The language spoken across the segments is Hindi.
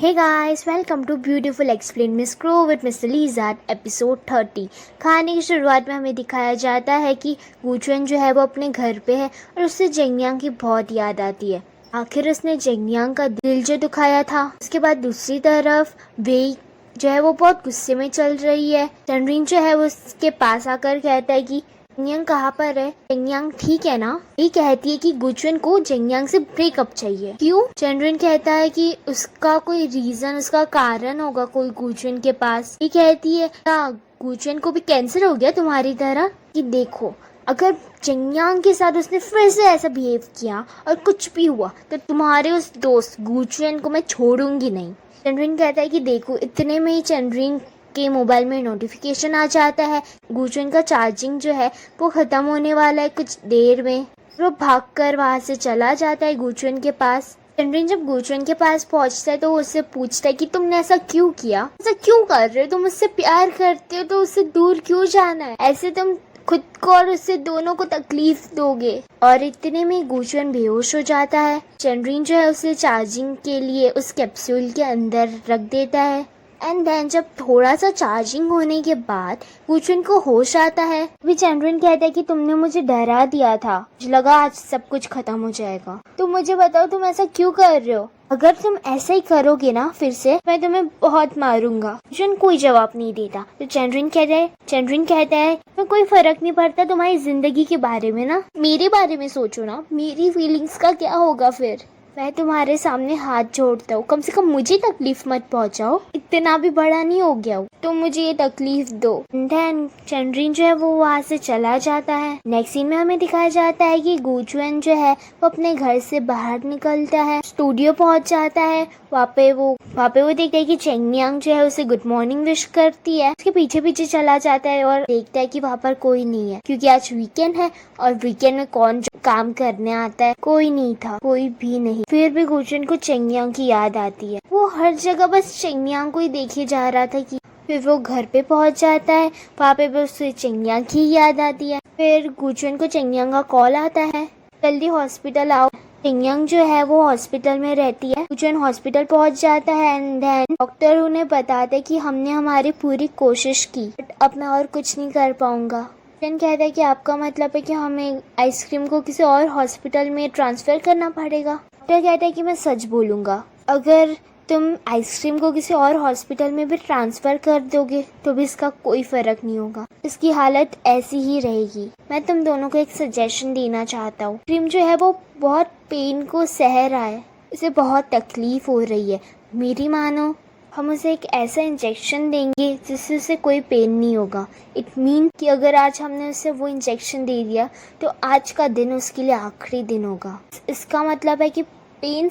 Hey guys, welcome to Beautiful Explain Miss Crow with Mr. Lizard episode 30। कहानी की शुरुआत में हमें दिखाया जाता है कि गुचुएन जो है वो अपने घर पे है और उससे जेंगयांग की बहुत याद आती है। आखिर उसने जेंगयांग का दिल जो दुखाया था। उसके बाद दूसरी तरफ वेई जो है वो बहुत गुस्से में चल रही है। चंड्रिन जो है वो उसके पास आकर कहता है कि जेंगयांग कहाँ पर है, जेंगयांग ठीक है ना। ये कहती है कि गुचुएन को जेंगयांग से ब्रेकअप चाहिए। क्यों? चंड्रिन कहता है कि उसका कोई रीजन, उसका कारण होगा कोई गुचुएन के पास। ये कहती है क्या गुचुएन को भी कैंसर हो गया तुम्हारी तरह? कि देखो, अगर जेंगयांग के साथ उसने फिर से ऐसा बिहेव किया और कुछ भी हुआ तो तुम्हारे उस दोस्त गुचुएन को मैं छोड़ूंगी नहीं। चंड्रिन कहता है कि देखो, इतने में ही चंड्रिन के मोबाइल में नोटिफिकेशन आ जाता है। गुचुएन का चार्जिंग जो है वो खत्म होने वाला है कुछ देर में। वो भागकर वहां से चला जाता है गुचुएन के पास। चंड्रिन जब गुचुएन के पास पहुंचता है तो वो उससे पूछता है कि तुमने ऐसा क्यों किया, ऐसा क्यों कर रहे हो, तुम उससे प्यार करते हो तो उससे दूर क्यों जाना है, ऐसे तुम खुद को और उससे दोनों को तकलीफ दोगे। और इतने में गुचुएन बेहोश हो जाता है। चंड्रिन जो है उसे चार्जिंग के लिए उस कैप्सूल के अंदर रख देता है। एंड देन जब थोड़ा सा चार्जिंग होने के बाद गुचुएन को होश आता है। अभी चंड्रिन कहता है कि तुमने मुझे डरा दिया था, मुझे लगा आज सब कुछ खत्म हो जाएगा। तो मुझे बताओ तुम ऐसा क्यों कर रहे हो? अगर तुम ऐसा ही करोगे ना फिर से मैं तुम्हें बहुत मारूंगा। गुचुएन कोई जवाब नहीं देता। तो चंड्रिन कहता है मैं कोई फर्क नहीं पड़ता तुम्हारी जिंदगी के बारे में ना, मेरे बारे में सोचो ना, मेरी फीलिंग्स का क्या होगा फिर। मैं तुम्हारे सामने हाथ जोड़ता हूँ, कम से कम मुझे तकलीफ मत पहुँचाओ, इतना भी बड़ा नहीं हो गया हूँ तो मुझे ये तकलीफ दो। देन चंड्रिन जो है वो वहाँ से चला जाता है। नेक्स्ट सीन में हमें दिखाया जाता है कि गुचुएन जो है वो अपने घर से बाहर निकलता है, स्टूडियो पहुँच जाता है। वहाँ पे वो देखता है कि जेंगयांग जो है उसे गुड मॉर्निंग विश करती है। उसके पीछे पीछे चला जाता है और देखता है कि वहाँ पर कोई नहीं है, क्योंकि आज वीकेंड है और वीकेंड में कौन काम करने आता है, कोई नहीं था, कोई भी नहीं। फिर भी गुचुएन को जेंगयांग की याद आती है। वो हर जगह बस जेंगयांग को ही देखे जा रहा था कि फिर वो घर पे पहुंच जाता है। वहाँ पे बस उसे जेंगयांग की याद आती है। फिर गुचुएन को जेंगयांग का कॉल आता है, जल्दी हॉस्पिटल आओ। जेंगयांग जो है वो हॉस्पिटल में रहती है। गुचुएन हॉस्पिटल पहुंच जाता है एंड देन डॉक्टर उन्हें बताते कि हमने हमारी पूरी कोशिश की बट अब मैं और कुछ नहीं कर पाऊंगा। गुचुएन कहता है कि आपका मतलब है कि हमें आइसक्रीम को किसी और हॉस्पिटल में ट्रांसफर करना पड़ेगा। डॉक्टर कहता है कि मैं सच बोलूंगा, अगर तुम आइसक्रीम को किसी और हॉस्पिटल में भी ट्रांसफर कर दोगे तो भी इसका कोई फर्क नहीं होगा, इसकी हालत ऐसी ही रहेगी। मैं तुम दोनों को एक सजेशन देना चाहता हूँ। आइसक्रीम जो है वो बहुत पेन को सह रहा है, उसे बहुत तकलीफ हो रही है। मेरी मानो, हम उसे एक ऐसा इंजेक्शन देंगे जिससे उसे कोई पेन नहीं होगा। इट मीन कि अगर आज हमने उसे वो इंजेक्शन दे दिया तो आज का दिन उसके लिए आखिरी दिन होगा। इसका मतलब है कि पेन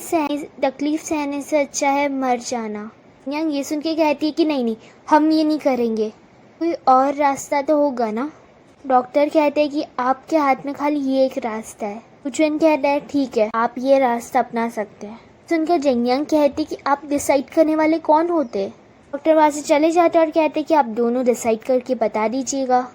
तकलीफ सहने से अच्छा है मर जाना। यांग ये सुन के कहती है कि नहीं, हम ये नहीं करेंगे, कोई और रास्ता तो होगा ना। डॉक्टर कहते हैं कि आपके हाथ में खाली ये एक रास्ता है। गुचुएन कहता है ठीक है, आप ये रास्ता अपना सकते हैं। सुनकर जेंगयांग कहती कि आप डिसाइड करने वाले कौन होते। डॉक्टर वहाँ से चले जाते और कहते कि आप दोनों डिसाइड करके बता दीजिएगा।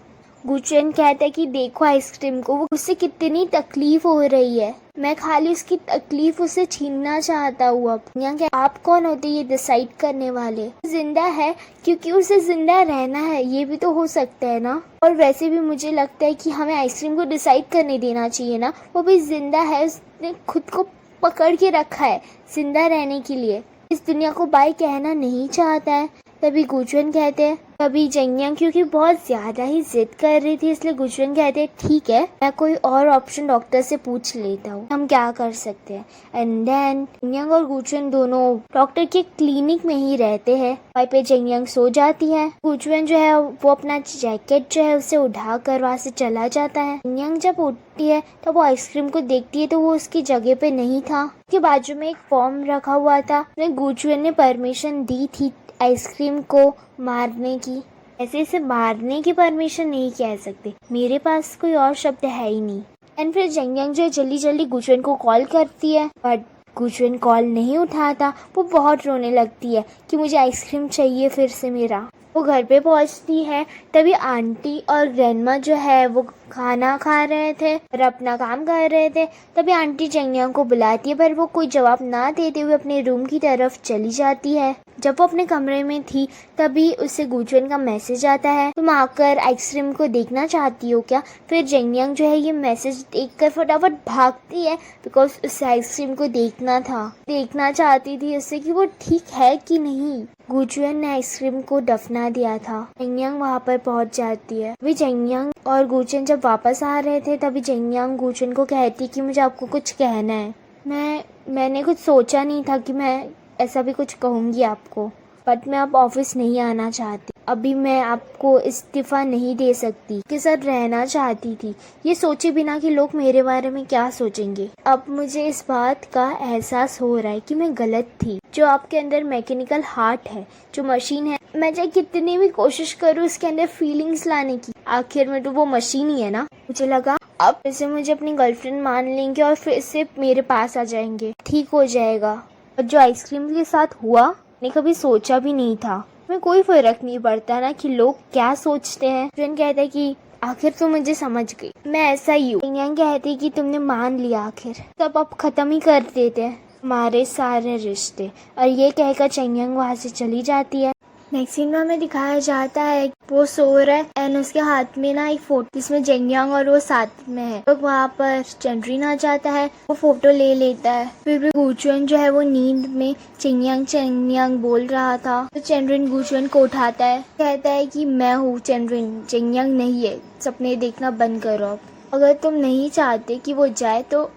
गुचुएन कहता है कि देखो आइसक्रीम को, वो उससे कितनी तकलीफ हो रही है, मैं खाली उसकी तकलीफ उसे छीनना चाहता हूँ। अब यहाँ आप कौन होते ये डिसाइड करने वाले? जिंदा है क्योंकि उसे जिंदा रहना है, ये भी तो हो सकता है ना। और वैसे भी मुझे लगता है कि हमें आइसक्रीम को डिसाइड करने देना चाहिए ना, वो भी जिंदा है, उसने खुद को पकड़ के रखा है जिंदा रहने के लिए, इस दुनिया को बाय कहना नहीं चाहता है। तभी गुचुएन कहते हैं, तभी जेंगयांग क्योंकि बहुत ज्यादा ही जिद कर रही थी इसलिए गुचुएन कहते हैं ठीक है, मैं कोई और ऑप्शन डॉक्टर से पूछ लेता हूँ, हम क्या कर सकते हैं। एंड देन जेंगयांग और गुचुएन दोनों डॉक्टर के क्लिनिक में ही रहते हैं। वहीं पे जेंगयांग सो जाती है। गुचुएन जो है वो अपना जैकेट जो है उसे उठा कर वहाँ से चला जाता है। जेंगयांग जब उठती है तो वो आइसक्रीम को देखती है तो वो उसकी जगह पे नहीं था, उसके बाजू में एक फॉर्म रखा हुआ था। गुचुएन ने परमिशन दी थी आइसक्रीम को मारने की। ऐसे इसे मारने की परमिशन नहीं कह सकते, मेरे पास कोई और शब्द है ही नहीं। एंड फिर जेंगयांग जो है जल्दी जल्दी गुचुएन को कॉल करती है बट गुचुएन कॉल नहीं उठाता। वो बहुत रोने लगती है कि मुझे आइसक्रीम चाहिए फिर से मेरा। वो घर पे पहुंचती है तभी आंटी और ग्रैंडमा जो है वो खाना खा रहे थे और अपना काम कर रहे थे। तभी आंटी जेंगयांग को बुलाती है पर वो कोई जवाब ना देते हुए अपने रूम की तरफ चली जाती है। जब वो अपने कमरे में थी तभी उसे गुचुएन का मैसेज आता है, तुम आकर आइसक्रीम को देखना चाहती हो क्या। फिर जेंगयांग जो है ये मैसेज देखकर फटाफट भागती है बिकॉज उसे आइसक्रीम को देखना चाहती थी उससे कि वो ठीक है कि नहीं। गुचुएन ने आइसक्रीम को दफना दिया था। जेंगयांग वहाँ पर पहुँच जाती है। अभी जेंगयांग और गुचुएन जब वापस आ रहे थे तभी जेंगयांग गुचुएन को कहती कि मुझे आपको कुछ कहना है। मैंने कुछ सोचा नहीं था कि मैं ऐसा भी कुछ कहूँगी आपको, बट मैं अब ऑफिस नहीं आना चाहती। अभी मैं आपको इस्तीफा नहीं दे सकती, के साथ रहना चाहती थी ये सोचे बिना कि लोग मेरे बारे में क्या सोचेंगे। अब मुझे इस बात का एहसास हो रहा है कि मैं गलत थी। जो आपके अंदर मैकेनिकल हार्ट है, जो मशीन है, मैं चाहे कितनी भी कोशिश करूँ उसके अंदर फीलिंग्स लाने की, आखिर में तो वो मशीन ही है ना। मुझे लगा अब फिर से मुझे अपनी गर्लफ्रेंड मान लेंगे और फिर से मेरे पास आ जाएंगे, ठीक हो जाएगा। और जो आइसक्रीम के साथ हुआ मैंने कभी सोचा भी नहीं था। मैं कोई फर्क नहीं पड़ता ना कि लोग क्या सोचते हैं। फ्रेंड कहता है कि आखिर तुम मुझे समझ गई, मैं ऐसा ही हूँ। जेंगयांग कहती कि तुमने मान लिया आखिर, तब अब खत्म ही कर देते हैं हमारे सारे रिश्ते। और ये कहकर जेंगयांग वहाँ से चली जाती है। नेक्स्ट सीन में हमें दिखाया जाता है वो सो रहा है एंड उसके हाथ में ना एक फोटो जिसमें जेंगयांग और वो साथ में है। तो वहाँ पर चंद्रिन आ जाता है, वो फोटो ले लेता है। फिर भी गुचुएन जो है वो नींद में जेंगयांग बोल रहा था। तो चंद्रिन गुचुएन को उठाता है, कहता है कि मैं हूँ चंद्रिन, जेंगयांग नहीं है, सपने देखना बंद करो अब। अगर तुम नहीं चाहते कि वो जाए तो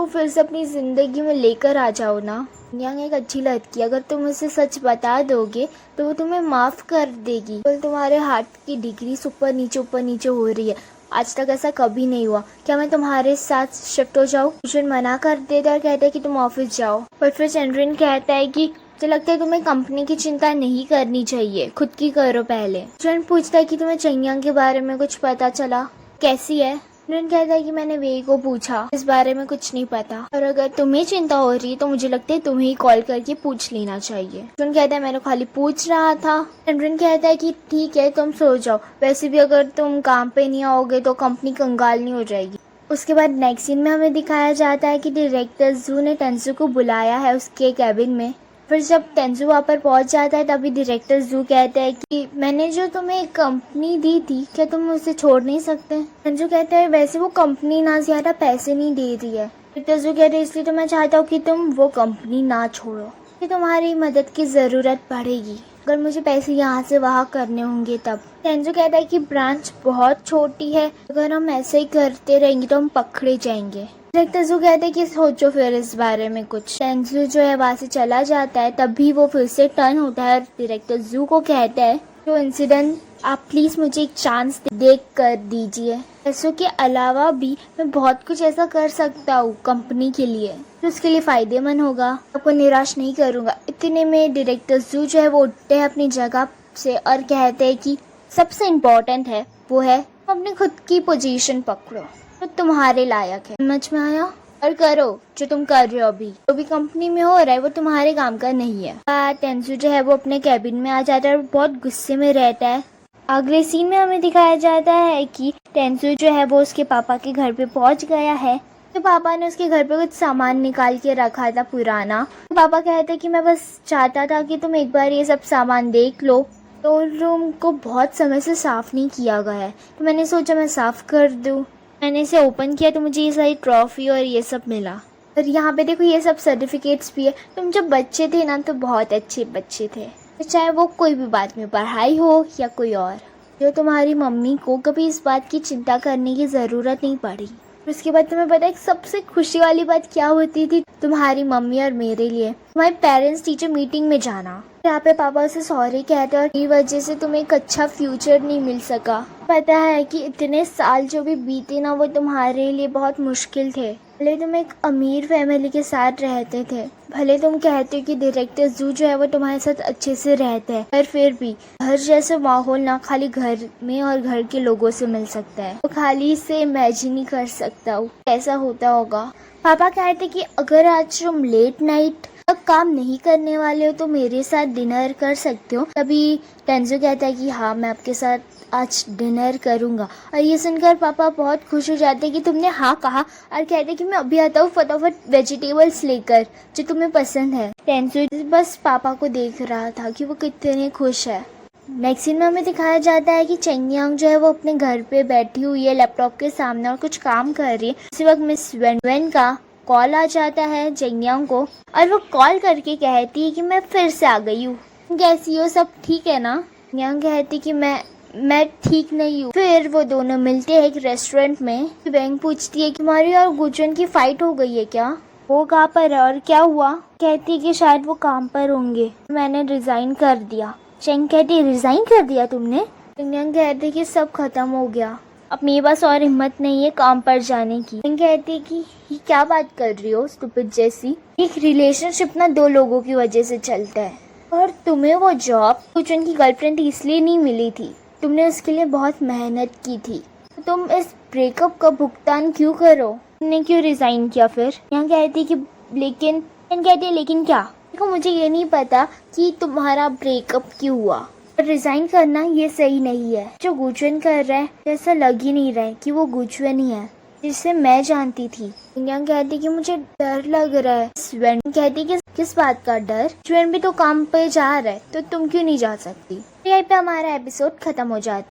फिर से अपनी जिंदगी में लेकर आ जाओ ना। जेंगयांग एक अच्छी लड़की, अगर तुम उसे सच बता दोगे तो वो तुम्हें माफ कर देगी। तो तुम्हारे हार्ट की डिग्री ऊपर नीचे हो रही है, आज तक ऐसा कभी नहीं हुआ। क्या मैं तुम्हारे साथ शिफ्ट हो जाऊँ? गुचुएन मना कर देता है और कहता है कि तुम ऑफिस जाओ। पर फिर चंद्रिन कहता है कि मुझे लगता है तुम्हें कंपनी की चिंता नहीं करनी चाहिए, खुद की करो पहले। गुचुएन पूछता है कि तुम्हें जेंगयांग के बारे में कुछ पता चला, कैसी है? चंद्रिन कहता है कि मैंने वेई को पूछा, इस बारे में कुछ नहीं पता, और अगर तुम्हें चिंता हो रही है तो मुझे लगता है तुम्हें ही कॉल करके पूछ लेना चाहिए। चंद्रिन कहता है मैंने खाली पूछ रहा था। चंद्रिन कहता है कि ठीक है तुम सो जाओ, वैसे भी अगर तुम काम पे नहीं आओगे तो कंपनी कंगाल नहीं हो जाएगी। उसके बाद नेक्स्ट सीन में हमें दिखाया जाता है कि डायरेक्टर जू ने टेंसू को बुलाया है उसके कैबिन में। फिर जब टेंसू वहाँ पर पहुँच जाता है तभी डायरेक्टर जू कहता है कि मैंने जो तुम्हें कंपनी दी थी क्या तुम उसे छोड़ नहीं सकते? टेंसू कहता है वैसे वो कंपनी ना ज्यादा पैसे नहीं दे रही है। डायरेक्टर जू कहते हैं इसलिए तो मैं चाहता हूँ कि तुम वो कंपनी ना छोड़ो, कि तुम्हारी मदद की जरूरत पड़ेगी अगर मुझे पैसे यहाँ से वहाँ करने होंगे तब। टेंसू कहता है कि ब्रांच बहुत छोटी है, अगर हम ऐसे ही करते रहेंगे तो हम पकड़े जाएंगे। डायरेक्टर जू कहते हैं कि सोचो फिर इस बारे में कुछ। टेंसू जो है वहाँ से चला जाता है, तभी वो फिर से टर्न होता है और डायरेक्टर जू को कहता है जो इंसिडेंट आप प्लीज मुझे एक चांस देख कर दीजिए। पैसों के अलावा भी मैं बहुत कुछ ऐसा कर सकता हूँ कंपनी के लिए तो उसके लिए फायदेमंद होगा, आपको निराश नहीं करूँगा। इतने में डायरेक्टर जू जो है वो उठते हैं अपनी जगह से और कहते हैं कि सबसे इम्पोर्टेंट है वो है अपनी खुद की पोजीशन पकड़ो, तो तुम्हारे लायक है। समझ में आया? और करो जो तुम कर रहे हो अभी, जो भी कंपनी में हो रहा है वो तुम्हारे काम का नहीं है। टेंसू जो है वो अपने कैबिन में आ जाता है और बहुत गुस्से में रहता है। अगले सीन में हमें दिखाया जाता है कि टेंसू जो है वो उसके पापा के घर पे पहुंच गया है। तो पापा ने उसके घर पे कुछ सामान निकाल के रखा था पुराना। तो पापा कहते कि मैं बस चाहता था कि तुम एक बार ये सब सामान देख लो। तो रूम को बहुत समय से साफ नहीं किया गया है तो मैंने सोचा मैं साफ कर दूँ। मैंने इसे ओपन किया तो मुझे ये सारी ट्रॉफी और ये सब मिला। और यहाँ पे देखो ये सब सर्टिफिकेट्स भी है। तुम जब बच्चे थे ना तो बहुत अच्छे बच्चे थे, चाहे वो कोई भी बात में पढ़ाई हो या कोई और, जो तुम्हारी मम्मी को कभी इस बात की चिंता करने की ज़रूरत नहीं पड़ी। उसके बाद तुम्हें पता है सबसे खुशी वाली बात क्या होती थी तुम्हारी मम्मी और मेरे लिए? तुम्हारे पेरेंट्स टीचर मीटिंग में जाना। यहाँ पे पापा से सॉरी कहते और की वजह से तुम्हें एक अच्छा फ्यूचर नहीं मिल सका। पता है कि इतने साल जो भी बीते ना वो तुम्हारे लिए बहुत मुश्किल थे। भले तुम एक अमीर फैमिली के साथ रहते थे, भले तुम कहते हो कि डायरेक्टर जू जो है वो तुम्हारे साथ अच्छे से रहते हैं, पर फिर भी घर जैसे माहौल ना खाली घर में और घर के लोगों से मिल सकता है। तो खाली से इमेजिन नहीं कर सकता हूँ कैसा होता होगा। पापा कहते कि अगर आज तुम लेट नाइट अब काम नहीं करने वाले हो तो मेरे साथ डिनर कर सकते हो। तभी टेंजो कहता है कि हाँ मैं आपके साथ आज डिनर करूँगा। और ये सुनकर पापा बहुत खुश हो जाते हैं कि तुमने हाँ कहा, और कहते हैं कि मैं अभी आता हूँ फटाफट वेजिटेबल्स लेकर जो तुम्हें पसंद है। टेंजो बस पापा को देख रहा था कि वो कितने खुश है। नेक्स्ट सीन में हमें दिखाया जाता है कि चेंगयांग जो है वो अपने घर पे बैठी हुई है लैपटॉप के सामने और कुछ काम कर रही है। उसी वक्त मिस वेन का कॉल आ जाता है चेंगयांग को, और वो कॉल करके कहती है कि मैं फिर से आ गई हूँ, कैसी हो, सब ठीक है ना। चेंगयांग कहती कि मैं ठीक नहीं हूँ। फिर वो दोनों मिलते हैं एक रेस्टोरेंट में। वेंग पूछती है कि तुम्हारी और गुचुन की फाइट हो गई है क्या, वो कहाँ पर है और क्या हुआ। कहती है कि शायद वो काम पर होंगे, मैंने रिजाइन कर दिया। चेंग कहती रिजाइन कर दिया तुमने। चेंगयांग कहती कि सब खत्म हो गया, अब मेरे पास और हिम्मत नहीं है काम पर जाने की। चेंग कहती कि ये क्या बात कर रही हो स्टूपिड जैसी, एक रिलेशनशिप ना दो लोगों की वजह से चलता है, और तुम्हें वो जॉब कुछ उनकी गर्लफ्रेंड इसलिए नहीं मिली थी, तुमने उसके लिए बहुत मेहनत की थी, तो तुम इस ब्रेकअप का भुगतान क्यों करो, तुमने क्यों रिजाइन किया। फिर यहाँ कहती कि लेकिन क्या। देखो मुझे ये नहीं पता कि तुम्हारा ब्रेकअप क्यों हुआ, पर रिजाइन करना ये सही नहीं है। जो गुचुन कर रहा है ऐसा लग ही नहीं रहा है कि वो गुचुन ही है जिसे मैं जानती थी। यहाँ कहती कि मुझे डर लग रहा है। स्वेन कहती कि किस बात का डर, स्वेन भी तो काम पे जा रहा है तो तुम क्यों नहीं जा सकती। यहीं पे हमारा एपिसोड खत्म हो जाता है।